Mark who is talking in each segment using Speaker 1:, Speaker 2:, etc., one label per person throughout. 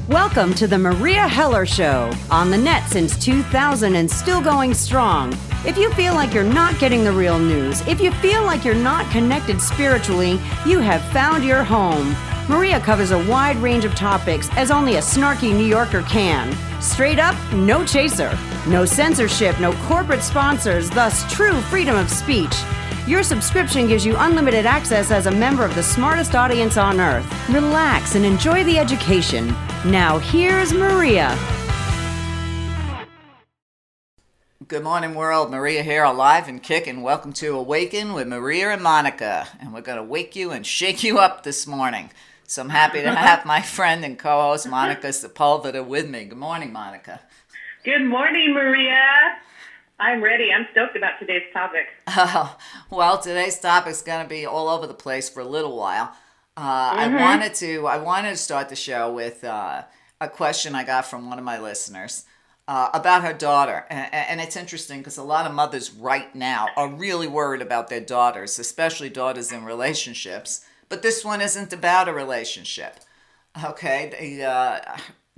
Speaker 1: Welcome to the Meria Heller Show, on the net since 2000 and still going strong. If you feel like you're not getting the real news, if you feel like you're not connected spiritually, you have found your home. Meria covers a wide range of topics as only a snarky New Yorker can. Straight up, no chaser. No censorship, no corporate sponsors, thus true freedom of speech. Your subscription gives you unlimited access as a member of the smartest audience on earth. Relax and enjoy the education. Now here's Meria.
Speaker 2: Good morning, world. Meria here, alive and kicking. Welcome to Awaken with Meria and Monnica. And we're going to wake you and shake you up this morning. So I'm happy to have my friend and co-host Monica Sepulveda with me. Good morning, Monica.
Speaker 3: Good morning, Meria. I'm ready. I'm stoked about today's topic.
Speaker 2: Well, today's topic is going to be all over the place for a little while. I wanted to start the show with a question I got from one of my listeners about her daughter. And it's interesting because a lot of mothers right now are really worried about their daughters, especially daughters in relationships. But this one isn't about a relationship. Okay,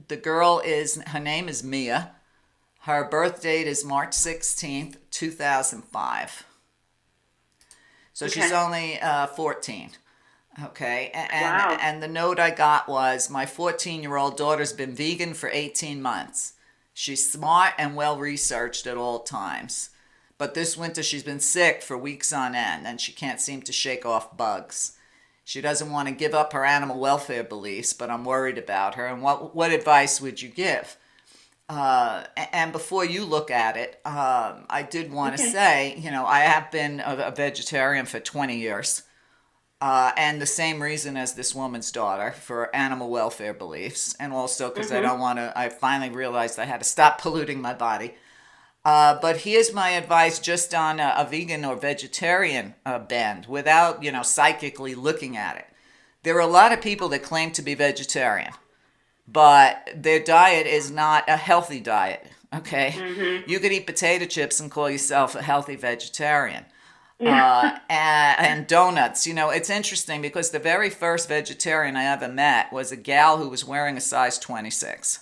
Speaker 2: the girl her name is Mia. Her birth date is March 16th, 2005. So she's only 14. Okay, and the note I got was, my 14-year-old daughter's been vegan for 18 months. She's smart and well-researched at all times. But this winter she's been sick for weeks on end, and she can't seem to shake off bugs. She doesn't want to give up her animal welfare beliefs, but I'm worried about her. And what advice would you give? And before you look at it, I did want to say, I have been a vegetarian for 20 years. And the same reason as this woman's daughter, for animal welfare beliefs. And also because I finally realized I had to stop polluting my body. But here's my advice just on a vegan or vegetarian bend, without, psychically looking at it. There are a lot of people that claim to be vegetarian, but their diet is not a healthy diet, okay? You could eat potato chips and call yourself a healthy vegetarian. And donuts. It's interesting because the very first vegetarian I ever met was a gal who was wearing a size 26.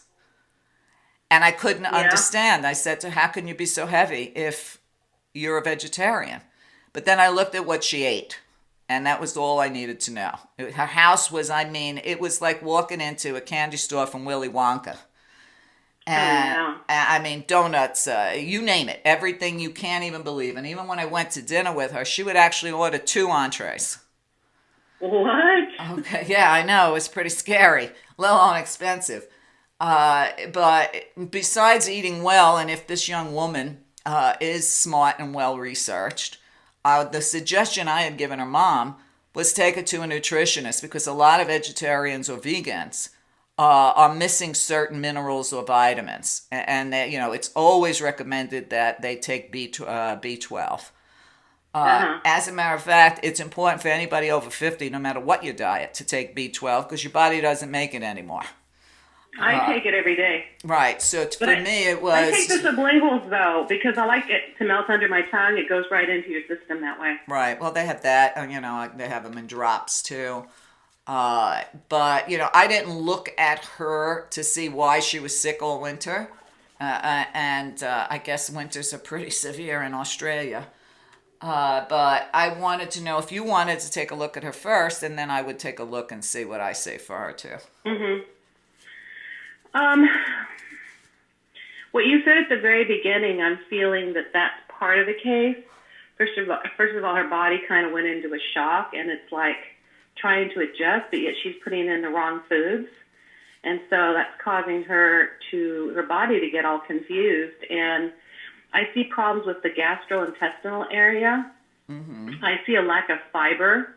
Speaker 2: And I couldn't understand. I said to her, how can you be so heavy if you're a vegetarian? But then I looked at what she ate. And that was all I needed to know. Her house was, it was like walking into a candy store from Willy Wonka. And donuts, you name it, everything you can't even believe. And even when I went to dinner with her, she would actually order 2 entrees.
Speaker 3: What?
Speaker 2: Okay, yeah, I know. It was pretty scary, let alone expensive. But besides eating well, and if this young woman is smart and well-researched, the suggestion I had given her mom was take her to a nutritionist, because a lot of vegetarians or vegans are missing certain minerals or vitamins. And it's always recommended that they take B12. As a matter of fact, it's important for anybody over 50, no matter what your diet, to take B12 because your body doesn't make it anymore.
Speaker 3: I take it every day.
Speaker 2: Right. So for me, it was...
Speaker 3: I take the sublinguals, though, because I like it to melt under my tongue. It goes right into your system that way.
Speaker 2: Right. Well, they have that. They have them in drops, too. But, I didn't look at her to see why she was sick all winter. And I guess winters are pretty severe in Australia. But I wanted to know if you wanted to take a look at her first, and then I would take a look and see what I say for her, too.
Speaker 3: What you said at the very beginning, I'm feeling that that's part of the case. First of all, her body kind of went into a shock, and it's like trying to adjust, but yet she's putting in the wrong foods. And so that's causing her body to get all confused. And I see problems with the gastrointestinal area. I see a lack of fiber,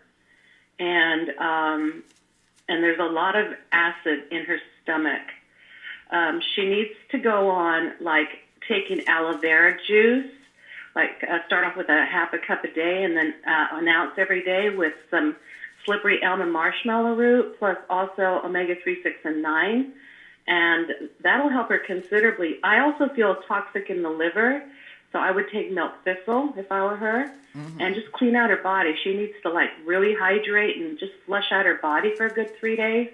Speaker 3: and there's a lot of acid in her stomach. She needs to go on, taking aloe vera juice, start off with a half a cup a day and then an ounce every day with some slippery elm and marshmallow root, plus also omega-3, 6, and 9. And that'll help her considerably. I also feel toxic in the liver, so I would take milk thistle if I were her, and just clean out her body. She needs to really hydrate and just flush out her body for a good 3 days.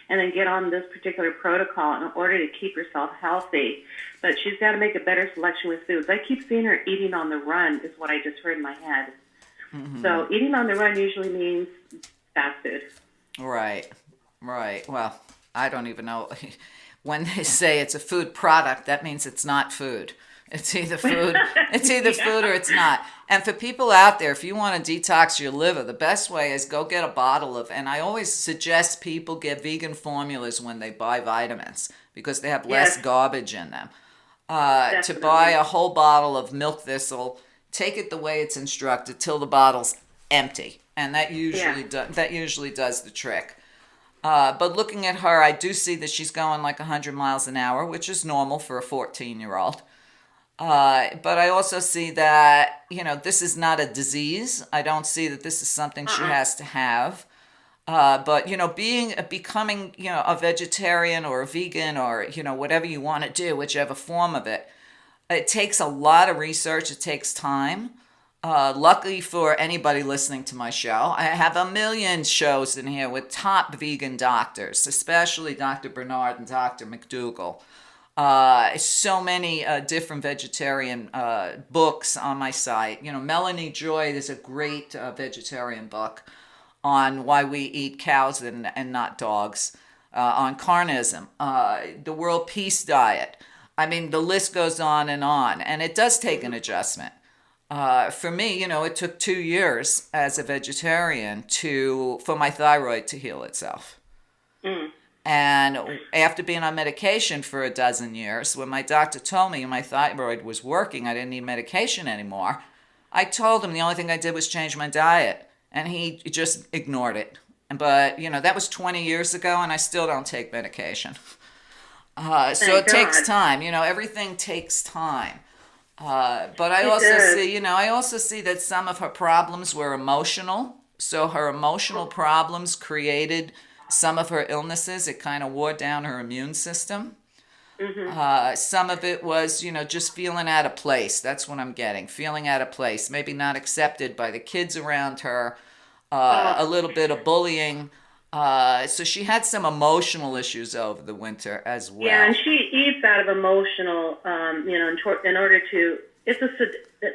Speaker 3: and then get on this particular protocol in order to keep herself healthy. But she's got to make a better selection with foods. I keep seeing her eating on the run is what I just heard in my head. So eating on the run usually means fast food.
Speaker 2: Right. Well, I don't even know. When they say it's a food product, that means it's not food. It's either food, food or it's not. And for people out there, if you want to detox your liver, the best way is go get a bottle of, and I always suggest people get vegan formulas when they buy vitamins because they have less garbage in them. To buy a whole bottle of milk thistle, take it the way it's instructed till the bottle's empty. And that usually does the trick. But looking at her, I do see that she's going like 100 miles an hour, which is normal for a 14-year-old. But I also see that, this is not a disease. I don't see that this is something she has to have. But, becoming, a vegetarian or a vegan or, whatever you want to do, whichever form of it, it takes a lot of research. It takes time. Luckily for anybody listening to my show, I have a million shows in here with top vegan doctors, especially Dr. Bernard and Dr. McDougall. So many different vegetarian books on my site. Melanie Joy, there's a great vegetarian book on why we eat cows and not dogs, on carnism, the World Peace Diet. I mean, the list goes on, and it does take an adjustment. For me, it took 2 years as a vegetarian for my thyroid to heal itself. And after being on medication for a dozen years, when my doctor told me my thyroid was working, I didn't need medication anymore, I told him the only thing I did was change my diet. And he just ignored it. But, that was 20 years ago, and I still don't take medication. So it takes time. Everything takes time. But I also see that some of her problems were emotional. So her emotional problems created some of her illnesses. It kind of wore down her immune system. Some of it was, just feeling out of place. That's what I'm getting. Feeling out of place. Maybe not accepted by the kids around her. A little bit of bullying. So she had some emotional issues over the winter as well.
Speaker 3: Yeah, and she eats out of emotional, in order to,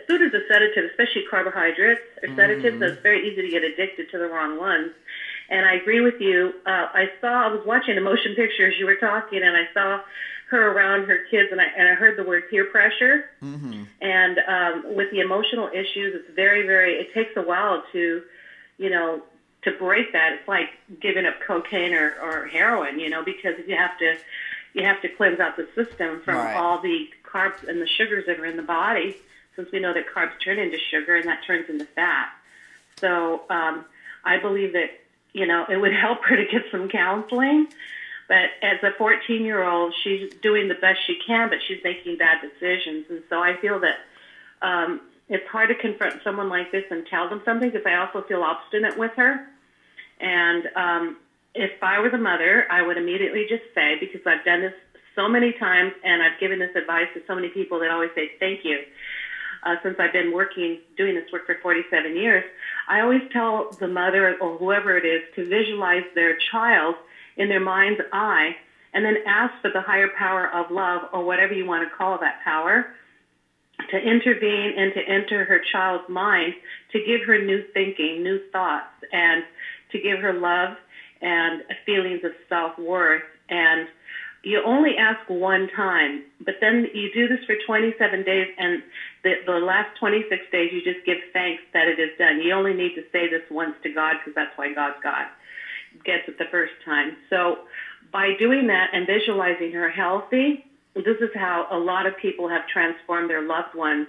Speaker 3: food is a sedative, especially carbohydrates are sedatives, so it's very easy to get addicted to the wrong ones. And I agree with you. I was watching the motion picture as you were talking, and I saw her around her kids, and I heard the word peer pressure. And with the emotional issues, it's very, very, it takes a while to break that. It's like giving up cocaine or heroin, because you have to cleanse out the system from all the carbs and the sugars that are in the body, since we know that carbs turn into sugar and that turns into fat. So I believe that, it would help her to get some counseling. But as a 14-year-old, she's doing the best she can, but she's making bad decisions. And so I feel that it's hard to confront someone like this and tell them something, because I also feel obstinate with her. And if I were the mother, I would immediately just say, because I've done this so many times and I've given this advice to so many people that always say thank you. Since I've been doing this work for 47 years, I always tell the mother or whoever it is to visualize their child in their mind's eye and then ask for the higher power of love, or whatever you want to call that power, to intervene and to enter her child's mind, to give her new thinking, new thoughts, and to give her love and feelings of self-worth. And you only ask one time, but then you do this for 27 days, and the last 26 days you just give thanks that it is done. You only need to say this once to God, because that's why God's God gets it the first time. So by doing that and visualizing her healthy, this is how a lot of people have transformed their loved ones.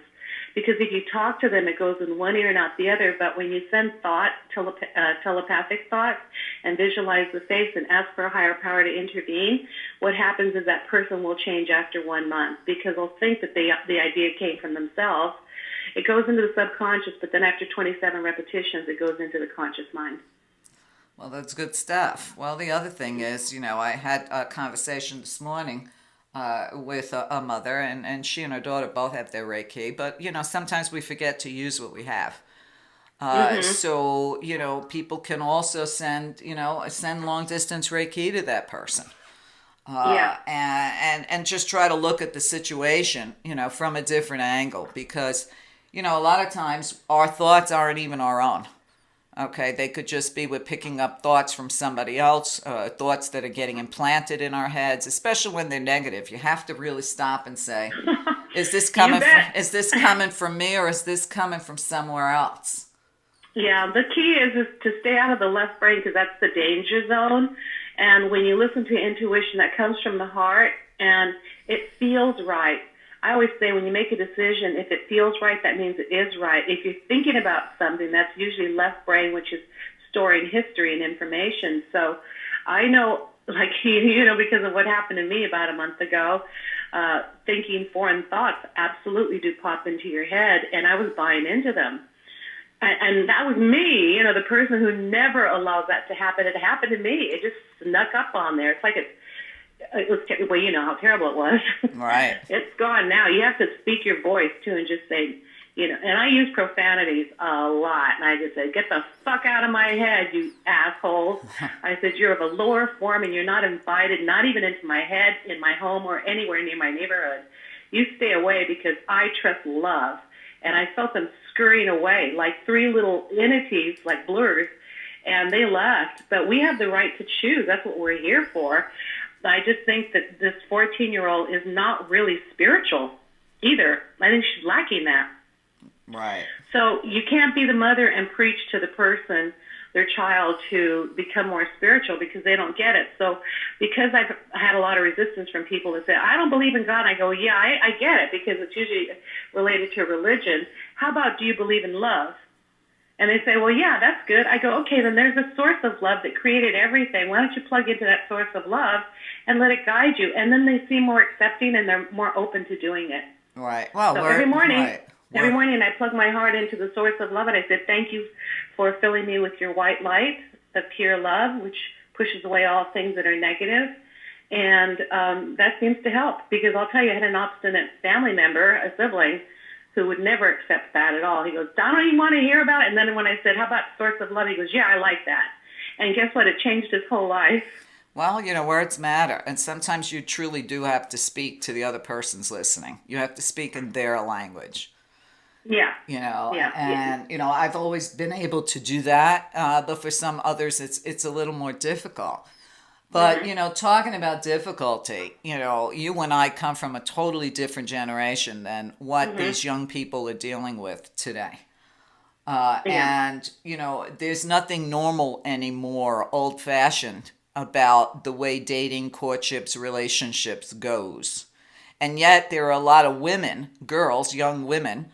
Speaker 3: Because if you talk to them, it goes in one ear and out the other. But when you send telepathic thoughts, and visualize the face and ask for a higher power to intervene, what happens is that person will change after 1 month, because they'll think that the idea came from themselves. It goes into the subconscious, but then after 27 repetitions, it goes into the conscious mind.
Speaker 2: Well, that's good stuff. Well, the other thing is, I had a conversation this morning with a mother, and she and her daughter both have their Reiki, but, sometimes we forget to use what we have. So, people can also send long distance Reiki to that person.
Speaker 3: Yeah.
Speaker 2: And just try to look at the situation, from a different angle, because, a lot of times our thoughts aren't even our own. Okay, they could just be we're picking up thoughts from somebody else, thoughts that are getting implanted in our heads, especially when they're negative. You have to really stop and say, is this
Speaker 3: You
Speaker 2: coming from,
Speaker 3: bet.
Speaker 2: is this coming from me, or is this coming from somewhere else?
Speaker 3: Yeah, the key is to stay out of the left brain because that's the danger zone. And when you listen to intuition, that comes from the heart and it feels right. I always say when you make a decision, if it feels right, that means it is right. If you're thinking about something, that's usually left brain, which is storing history and information. So I know, like, because of what happened to me about a month ago, thinking foreign thoughts absolutely do pop into your head, and I was buying into them. And that was me, the person who never allows that to happen. It happened to me. It just snuck up on there. It's like it was, well, you know how terrible it was.
Speaker 2: Right.
Speaker 3: It's gone now. You have to speak your voice, too, and just say, and I use profanities a lot. And I just say, get the fuck out of my head, you assholes. I said, you're of a lower form, and you're not invited, not even into my head, in my home, or anywhere near my neighborhood. You stay away because I trust love. And I felt them scurrying away like three little entities, like blurs, and they left. But we have the right to choose. That's what we're here for. I just think that this 14-year-old is not really spiritual either. I think she's lacking that.
Speaker 2: Right.
Speaker 3: So you can't be the mother and preach to the person, their child, to become more spiritual because they don't get it. So because I've had a lot of resistance from people that say, I don't believe in God, I go, yeah, I get it because it's usually related to religion. How about do you believe in love? And they say, well, yeah, that's good. I go, okay, then there's a source of love that created everything. Why don't you plug into that source of love and let it guide you? And then they seem more accepting and they're more open to doing it.
Speaker 2: Right. Well,
Speaker 3: so every morning I plug my heart into the source of love and I said, thank you for filling me with your white light of pure love, which pushes away all things that are negative. And that seems to help because I'll tell you, I had an obstinate family member, a sibling, who would never accept that at all. He goes, I don't even want to hear about it. And then when I said, how about source of love? He goes, yeah, I like that. And guess what? It changed his whole life.
Speaker 2: Well, words matter. And sometimes you truly do have to speak to the other person's listening. You have to speak in their language.
Speaker 3: Yeah.
Speaker 2: I've always been able to do that. But for some others, it's a little more difficult. But, talking about difficulty, you and I come from a totally different generation than what these young people are dealing with today. And, there's nothing normal anymore, old-fashioned, about the way dating, courtships, relationships goes. And yet there are a lot of women, girls, young women,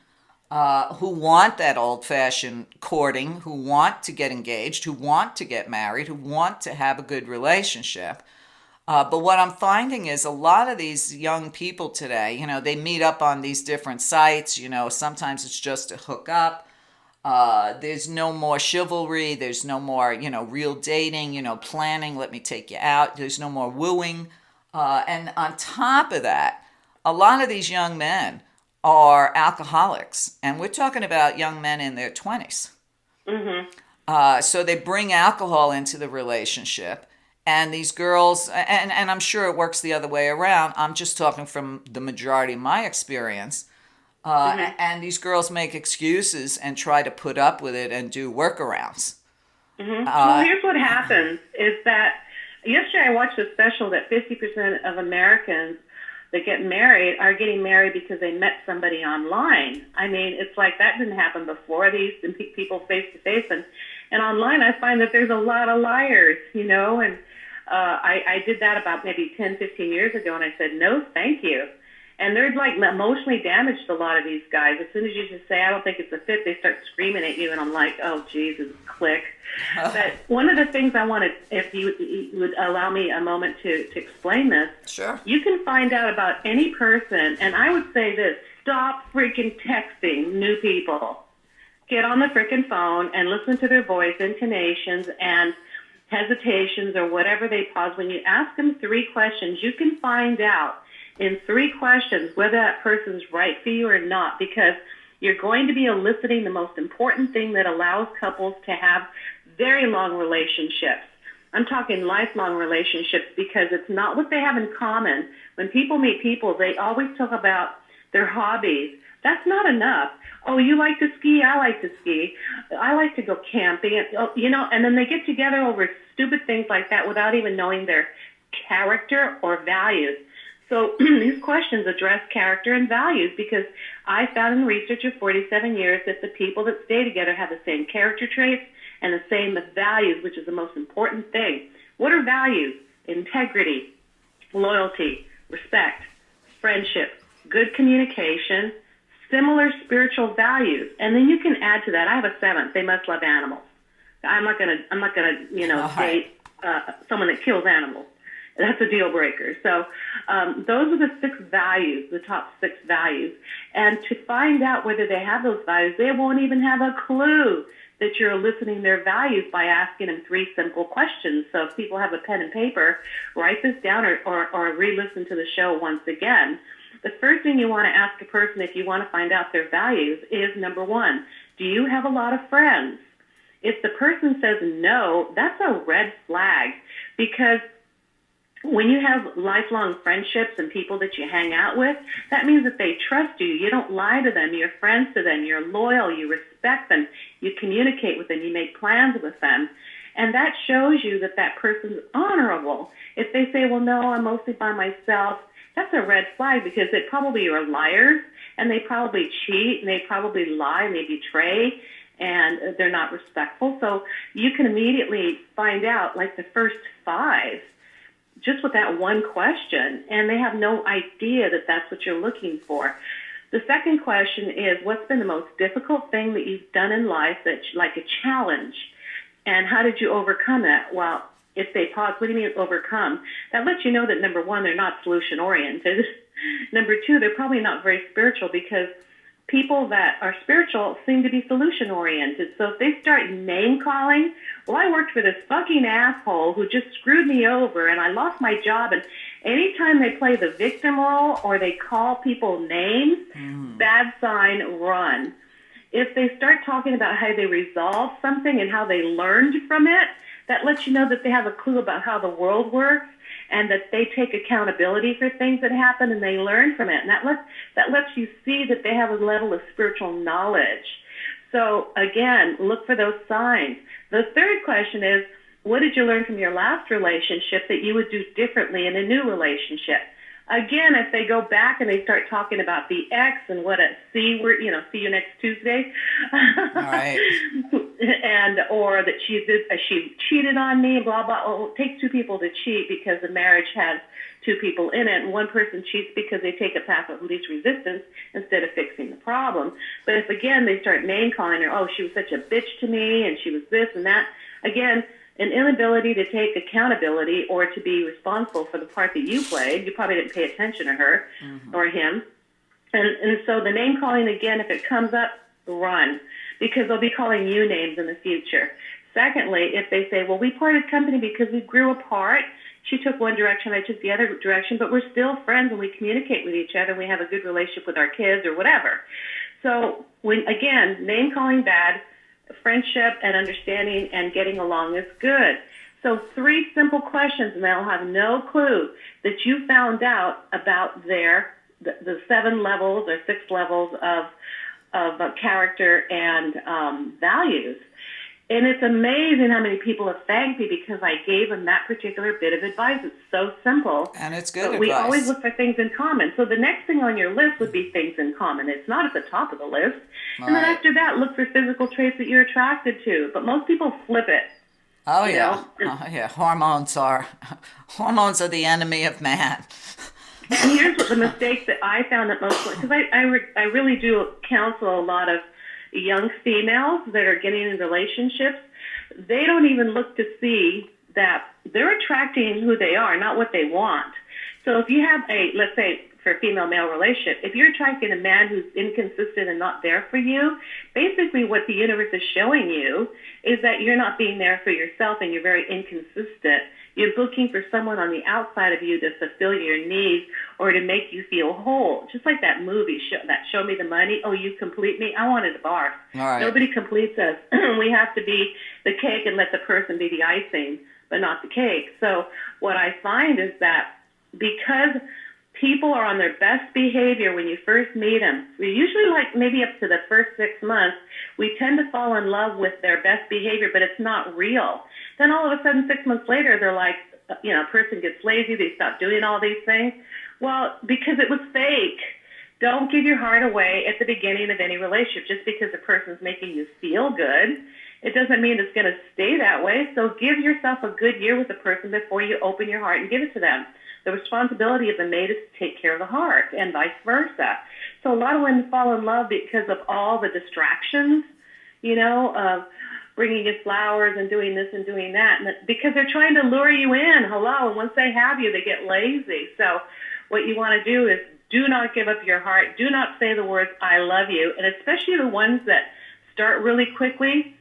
Speaker 2: who want that old-fashioned courting, who want to get engaged, who want to get married, who want to have a good relationship. But what I'm finding is a lot of these young people today, they meet up on these different sites. Sometimes it's just to hook up. There's no more chivalry. There's no more, real dating, planning, let me take you out. There's no more wooing. And on top of that, a lot of these young men are alcoholics, and we're talking about young men in their 20s. So they bring alcohol into the relationship, and these girls, and I'm sure it works the other way around. I'm just talking from the majority of my experience. And these girls make excuses and try to put up with it and do workarounds.
Speaker 3: Well, here's what happens is that yesterday I watched a special that 50% of Americans that get married are getting married because they met somebody online. I mean, it's like that didn't happen before. They used to meet people face to face, and online I find that there's a lot of liars, and I did that about maybe 10, 15 years ago, and I said, no, thank you. And they're like emotionally damaged, a lot of these guys. As soon as you just say, I don't think it's a fit, they start screaming at you, and I'm like, oh, Jesus, click. But one of the things I wanted, if you would allow me a moment to explain this.
Speaker 2: Sure.
Speaker 3: You can find out about any person, and I would say this, stop freaking texting new people. Get on the freaking phone and listen to their voice, intonations, and hesitations, or whatever they pause. When you ask them 3 questions, you can find out in 3 questions whether that person's right for you or not, because You're going to be eliciting the most important thing that allows couples to have very long relationships. I'm talking lifelong relationships, because it's not what they have in common. When people meet people, they always talk about their hobbies. That's not enough. Oh, you like to ski? I like to ski. I like to go camping. And then they get together over stupid things like that without even knowing their character or values. So these questions address character and values, because I found in research of 47 years that the people that stay together have the same character traits and the same values, which is the most important thing. What are values? Integrity, loyalty, respect, friendship, good communication, similar spiritual values. And then you can add to that. I have a seventh. They must love animals. I'm not gonna date someone that kills animals. That's a deal breaker. So those are the 6 values, the top 6 values. And to find out whether they have those values, they won't even have a clue that you're eliciting their values by asking them 3 simple questions. So if people have a pen and paper, write this down or re-listen to the show once again. The first thing you want to ask a person if you want to find out their values is, number 1, do you have a lot of friends? If the person says no, that's a red flag, because when you have lifelong friendships and people that you hang out with, that means that they trust you. You don't lie to them. You're friends to them. You're loyal. You respect them. You communicate with them. You make plans with them. And that shows you that that person's honorable. If they say, well, no, I'm mostly by myself, that's a red flag, because they probably are liars, and they probably cheat, and they probably lie, and they betray, and they're not respectful. So you can immediately find out, like the first 5, just with that one question, and they have no idea that that's what you're looking for. The second question is, what's been the most difficult thing that you've done in life that's like a challenge, and how did you overcome that? Well, if they pause, what do you mean overcome? That lets you know that, number 1, they're not solution-oriented. Number 2, they're probably not very spiritual, because people that are spiritual seem to be solution-oriented. So if they start name-calling, well, I worked for this fucking asshole who just screwed me over, and I lost my job. And anytime they play the victim role or they call people names, bad sign, run. If they start talking about how they resolved something and how they learned from it, that lets you know that they have a clue about how the world works, and that they take accountability for things that happen and they learn from it. And that lets you see that they have a level of spiritual knowledge. So again, look for those signs. The third question is, what did you learn from your last relationship that you would do differently in a new relationship? Again, if they go back and they start talking about the ex and what a C word, see you next Tuesday.
Speaker 2: All right.
Speaker 3: And or that she cheated on me, blah blah. Well, it takes 2 people to cheat, because the marriage has 2 people in it, and one person cheats because they take a path of least resistance instead of fixing the problem. But if again they start name calling her, oh, she was such a bitch to me, and she was this and that, again, an inability to take accountability or to be responsible for the part that you played. You probably didn't pay attention to her or him. And so the name calling, again, if it comes up, run, because they'll be calling you names in the future. Secondly, if they say, well, we parted company because we grew apart. She took one direction, I took the other direction, but we're still friends and we communicate with each other and we have a good relationship with our kids or whatever. So when, again, name calling bad, friendship and understanding and getting along is good. So 3 simple questions, and they'll have no clue that you found out about the 7 levels or 6 levels of character and values. And it's amazing how many people have thanked me because I gave them that particular bit of advice. It's so simple.
Speaker 2: And it's good
Speaker 3: but
Speaker 2: advice.
Speaker 3: We always look for things in common. So the next thing on your list would be things in common. It's not at the top of the list.
Speaker 2: All
Speaker 3: and then
Speaker 2: right.
Speaker 3: after that, look for physical traits that you're attracted to. But most people flip it.
Speaker 2: Oh,
Speaker 3: you
Speaker 2: yeah.
Speaker 3: know?
Speaker 2: Oh, yeah. Hormones are the enemy of man.
Speaker 3: And here's what the mistakes that I found that most, because I really do counsel a lot of young females that are getting in relationships. They don't even look to see that they're attracting who they are, not what they want. So if you have let's say, for a female-male relationship, if you're attracting a man who's inconsistent and not there for you, basically what the universe is showing you is that you're not being there for yourself and you're very inconsistent. You're looking for someone on the outside of you to fulfill your needs or to make you feel whole. Just like that movie, that Show Me the Money. Oh, you complete me? I wanted a bar.
Speaker 2: All right.
Speaker 3: Nobody completes us. We have to be the cake and let the person be the icing, but not the cake. So what I find is that because people are on their best behavior when you first meet them, we usually like maybe up to the first 6 months, we tend to fall in love with their best behavior, but it's not real. Then all of a sudden, 6 months later, they're like, a person gets lazy, they stop doing all these things. Well, because it was fake. Don't give your heart away at the beginning of any relationship. Just because a person's making you feel good, it doesn't mean it's going to stay that way. So give yourself a good year with a person before you open your heart and give it to them. The responsibility of the mate is to take care of the heart and vice versa. So a lot of women fall in love because of all the distractions, of bringing you flowers and doing this and doing that, and because they're trying to lure you in. Hello, and once they have you, they get lazy. So what you want to do is do not give up your heart. Do not say the words, I love you, and especially the ones that start really quickly.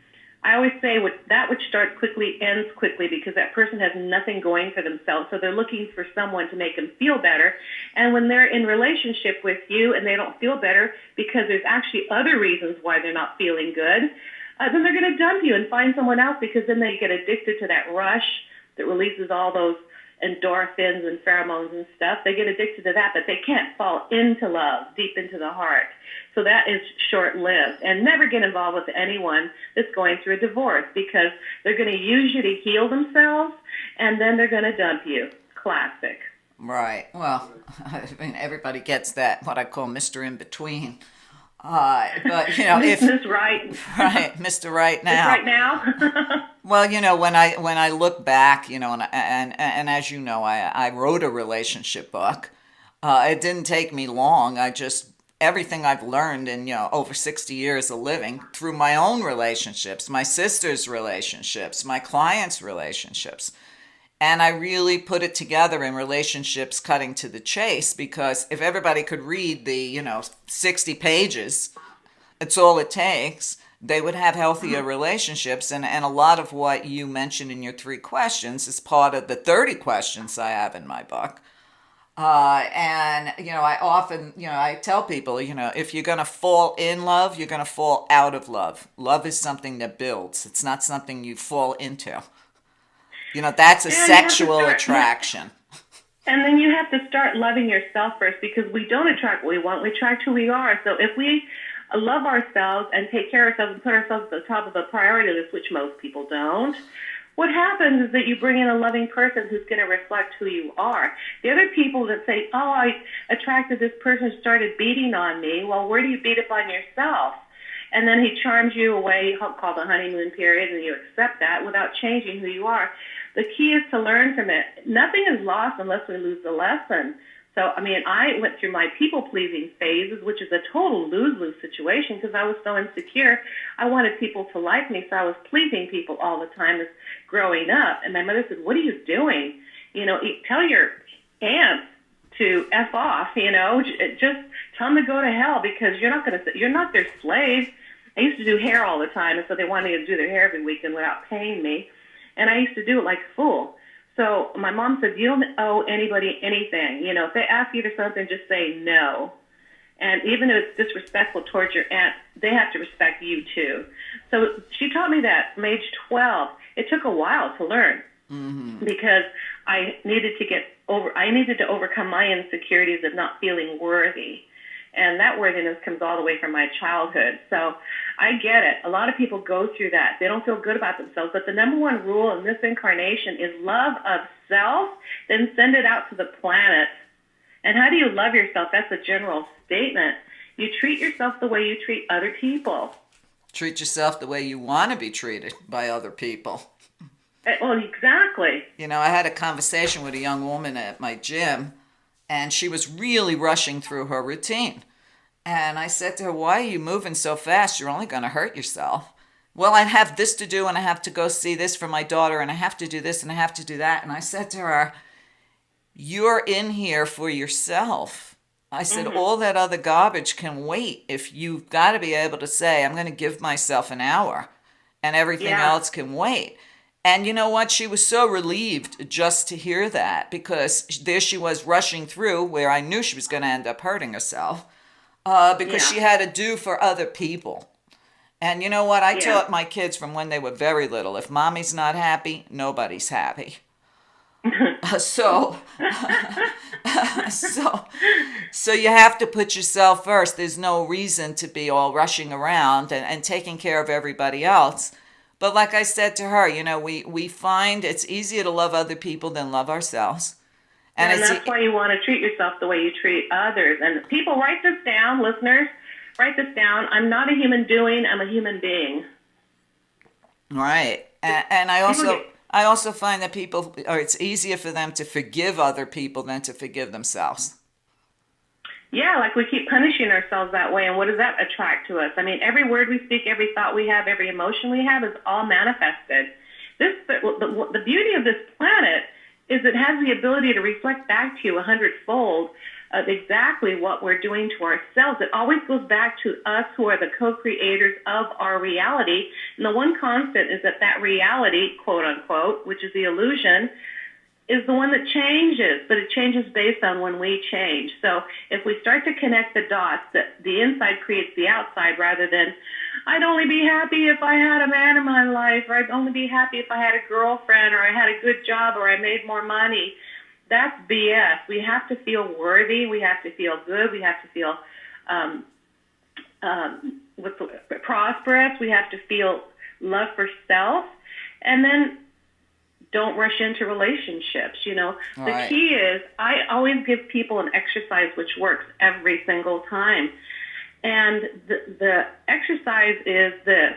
Speaker 3: I always say that which starts quickly ends quickly because that person has nothing going for themselves. So they're looking for someone to make them feel better. And when they're in relationship with you and they don't feel better because there's actually other reasons why they're not feeling good, then they're going to dump you and find someone else because then they get addicted to that rush that releases all those endorphins and pheromones and stuff. They get addicted to that, but they can't fall into love, deep into the heart. So that is short-lived. And never get involved with anyone that's going through a divorce because they're going to use you to heal themselves, and then they're going to dump you. Classic.
Speaker 2: Right. Well, I mean, everybody gets that, what I call Mr. In-Between. But, if...
Speaker 3: Mr. Right.
Speaker 2: Right, Mr. Right now.
Speaker 3: Right now.
Speaker 2: Well, when I look back, and as you know, I wrote a relationship book. It didn't take me long. Everything I've learned in, over 60 years of living through my own relationships, my sister's relationships, my clients' relationships. And I really put it together in Relationships Cutting to the Chase, because if everybody could read the, 60 pages, it's all it takes, they would have healthier relationships. And a lot of what you mentioned in your 3 questions is part of the 30 questions I have in my book. I often, I tell people, if you're going to fall in love, you're going to fall out of love. Love is something that builds. It's not something you fall into. That's a sexual attraction.
Speaker 3: And then you have to start loving yourself first, because we don't attract what we want. We attract who we are. So if we love ourselves and take care of ourselves and put ourselves at the top of the priority list, which most people don't, what happens is that you bring in a loving person who's going to reflect who you are. The other people that say, oh, I attracted this person who started beating on me. Well, where do you beat up on yourself? And then he charms you away, called the honeymoon period, and you accept that without changing who you are. The key is to learn from it. Nothing is lost unless we lose the lesson. So, I went through my people-pleasing phases, which is a total lose-lose situation because I was so insecure. I wanted people to like me, so I was pleasing people all the time as growing up. And my mother said, what are you doing? Tell your aunts to F off, just tell them to go to hell because you're not their slave. I used to do hair all the time, and so they wanted me to do their hair every weekend without paying me. And I used to do it like a fool. So my mom said, you don't owe anybody anything. If they ask you for something, just say no. And even if it's disrespectful towards your aunt, they have to respect you too. So she taught me that from age 12. It took a while to learn because I needed to overcome my insecurities of not feeling worthy. And that worthiness comes all the way from my childhood. So I get it. A lot of people go through that. They don't feel good about themselves. But the number one rule in this incarnation is love of self, then send it out to the planet. And how do you love yourself? That's a general statement. You treat yourself the way you treat other people.
Speaker 2: Treat yourself the way you want to be treated by other people.
Speaker 3: Well, exactly.
Speaker 2: I had a conversation with a young woman at my gym, and she was really rushing through her routine. And I said to her, why are you moving so fast? You're only going to hurt yourself. Well, I have this to do, and I have to go see this for my daughter, and I have to do this, and I have to do that. And I said to her, you're in here for yourself. I said, all that other garbage can wait. If you've got to be able to say, I'm going to give myself an hour and everything
Speaker 3: Yeah.
Speaker 2: else can wait. And you know what? She was so relieved just to hear that, because there she was rushing through where I knew she was going to end up hurting herself, because
Speaker 3: Yeah.
Speaker 2: she had to do for other people. And you know what? I
Speaker 3: Yeah.
Speaker 2: taught my kids from when they were very little, if mommy's not happy, nobody's happy. So, so, so you have to put yourself first. There's no reason to be all rushing around and taking care of everybody else. But like I said to her, we find it's easier to love other people than love ourselves.
Speaker 3: And that's why you want to treat yourself the way you treat others. And people, write this down, listeners. Write this down. I'm not a human doing. I'm a human being.
Speaker 2: Right. And I also find that it's easier for them to forgive other people than to forgive themselves.
Speaker 3: Yeah, like we keep punishing ourselves that way, and what does that attract to us? I mean, every word we speak, every thought we have, every emotion we have is all manifested. The beauty of this planet is it has the ability to reflect back to you 100-fold of exactly what we're doing to ourselves. It always goes back to us who are the co-creators of our reality, and the one constant is that reality, quote unquote, which is the illusion, is the one that changes, but it changes based on when we change. So if we start to connect the dots, that the inside creates the outside, rather than, I'd only be happy if I had a man in my life, or I'd only be happy if I had a girlfriend, or I had a good job, or I made more money. That's BS. We have to feel worthy. We have to feel good. We have to feel prosperous. We have to feel love for self. And then don't rush into relationships. The key is, I always give people an exercise which works every single time. And the exercise is this.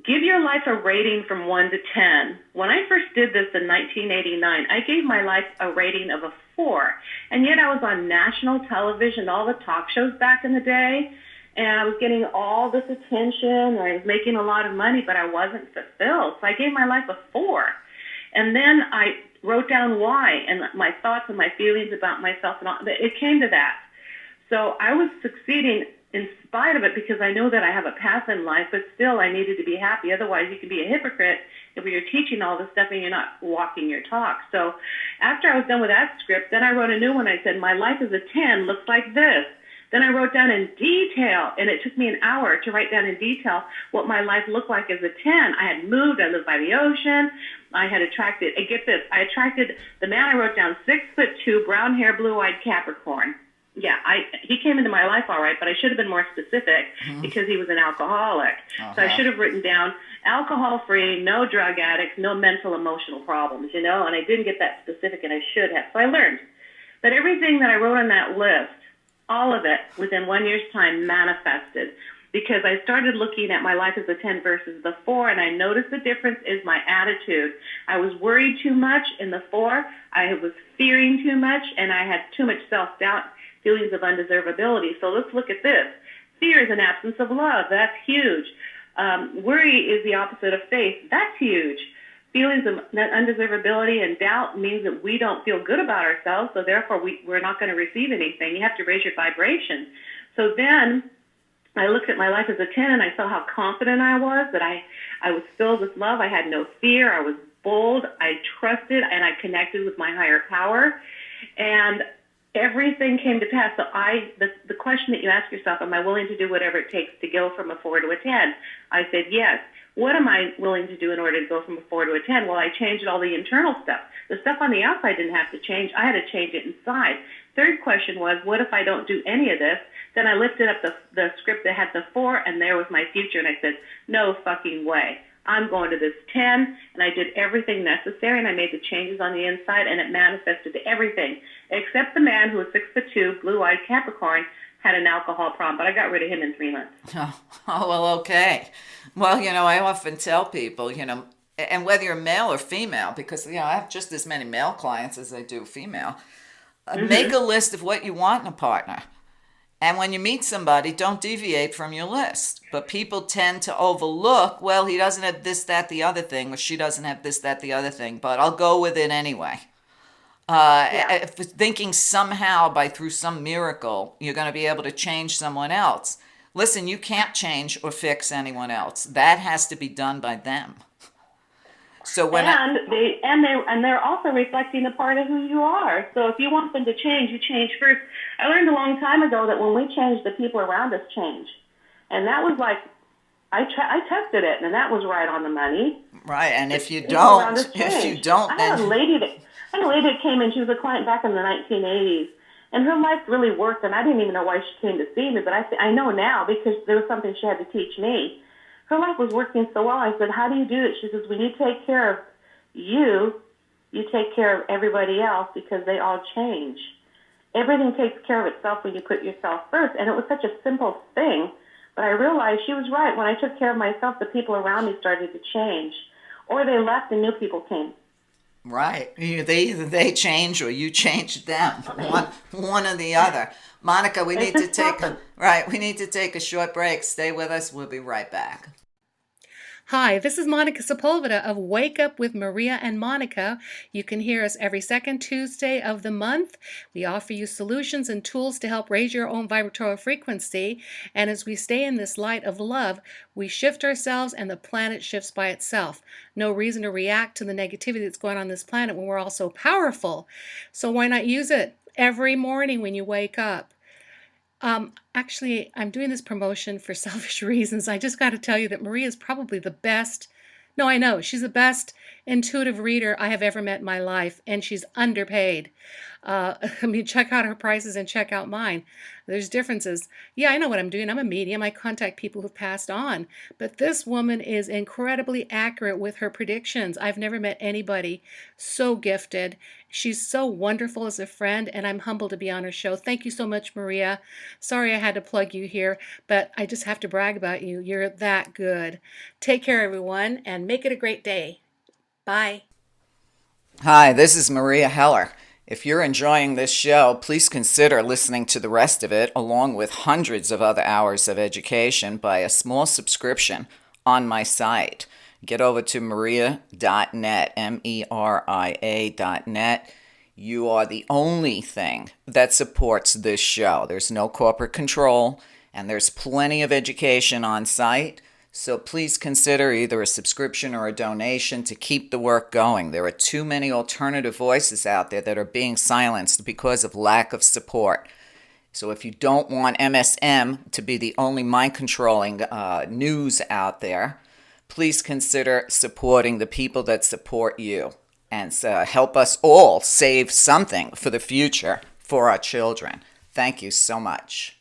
Speaker 3: Give your life a rating from 1 to 10. When I first did this in 1989, I gave my life a rating of a 4. And yet I was on national television, all the talk shows back in the day, and I was getting all this attention. I was making a lot of money, but I wasn't fulfilled. So I gave my life a 4. And then I wrote down why, and my thoughts and my feelings about myself, and all. It came to that. So I was succeeding in spite of it, because I know that I have a path in life, but still I needed to be happy. Otherwise, you can be a hypocrite if you're teaching all this stuff and you're not walking your talk. So after I was done with that script, then I wrote a new one. I said, my life is a 10, looks like this. Then I wrote down in detail, and it took me an hour to write down in detail what my life looked like as a 10. I had moved. I lived by the ocean. I had attracted, and get this, I attracted the man I wrote down, 6'2", brown hair, blue-eyed Capricorn. Yeah, he came into my life all right, but I should have been more specific because he was an alcoholic. So I should have written down alcohol-free, no drug addicts, no mental, emotional problems, and I didn't get that specific, and I should have. So I learned that everything that I wrote on that list, all of it, within 1 year's time, manifested, because I started looking at my life as a 10 versus the 4, and I noticed the difference is my attitude. I was worried too much in the 4. I was fearing too much, and I had too much self-doubt, feelings of undeservability. So let's look at this. Fear is an absence of love. That's huge. Worry is the opposite of faith. That's huge. Feelings of undeservability and doubt means that we don't feel good about ourselves, so therefore we're not going to receive anything. You have to raise your vibration. So then I looked at my life as a 10, and I saw how confident I was, that I was filled with love. I had no fear. I was bold. I trusted, and I connected with my higher power. And everything came to pass. So the question that you ask yourself, am I willing to do whatever it takes to go from a 4 to a 10? I said, yes. What am I willing to do in order to go from a 4 to a 10? Well, I changed all the internal stuff. The stuff on the outside didn't have to change. I had to change it inside. Third question was, what if I don't do any of this? Then I lifted up the script that had the 4, and there was my future. And I said, no fucking way. I'm going to this 10, and I did everything necessary, and I made the changes on the inside, and it manifested everything, except the man who was 6'2", blue-eyed Capricorn, had an alcohol problem, but I got rid of him in 3 months.
Speaker 2: Oh, well, okay. Well, I often tell people, and whether you're male or female, because, I have just as many male clients as I do female, make a list of what you want in a partner. And when you meet somebody, don't deviate from your list. But people tend to overlook, well, he doesn't have this, that, the other thing, or she doesn't have this, that, the other thing, but I'll go with it anyway. thinking somehow through some miracle you're going to be able to change someone else. Listen, you can't change or fix anyone else. That has to be done by them. So
Speaker 3: they're also reflecting a part of who you are. So if you want them to change, you change first. I learned a long time ago that when we change, the people around us change, and that was like I tested it, and that was right on the money.
Speaker 2: Right, and if you don't,
Speaker 3: I had a lady that came in. She was a client back in the 1980s, and her life really worked. And I didn't even know why she came to see me, but I know now because there was something she had to teach me. Her life was working so well. I said, "How do you do it?" She says, "When you take care of you, you take care of everybody else because they all change. Everything takes care of itself when you put yourself first." And it was such a simple thing. But I realized she was right. When I took care of myself, the people around me started to change. Or they left and new people came.
Speaker 2: Right. They change or you change them. One or the other. Monica, we need to take a short break. Stay with us. We'll be right back.
Speaker 4: Hi, this is Monica Sepulveda of Wake Up with Meria and Monica. You can hear us every second Tuesday of the month. We offer you solutions and tools to help raise your own vibratorial frequency. And as we stay in this light of love, we shift ourselves and the planet shifts by itself. No reason to react to the negativity that's going on this planet when we're all so powerful. So why not use it every morning when you wake up? Actually, I'm doing this promotion for selfish reasons. I just got to tell you that Meria is probably the best. No, I know. She's the best intuitive reader I have ever met in my life, and she's underpaid. Check out her prices and check out mine. There's differences. Yeah, I know what I'm doing. I'm a medium. I contact people who've passed on. But this woman is incredibly accurate with her predictions. I've never met anybody so gifted. She's so wonderful as a friend, and I'm humbled to be on her show. Thank you so much, Meria. Sorry I had to plug you here, but I just have to brag about you. You're that good. Take care, everyone, and make it a great day. Bye.
Speaker 2: Hi, this is Maria Heller. If you're enjoying this show, please consider listening to the rest of it, along with hundreds of other hours of education, by a small subscription on my site. Get over to Meria.net, Meria.net. You are the only thing that supports this show. There's no corporate control, and there's plenty of education on site. So please consider either a subscription or a donation to keep the work going. There are too many alternative voices out there that are being silenced because of lack of support. So if you don't want MSM to be the only mind-controlling news out there, please consider supporting the people that support you and help us all save something for the future for our children. Thank you so much.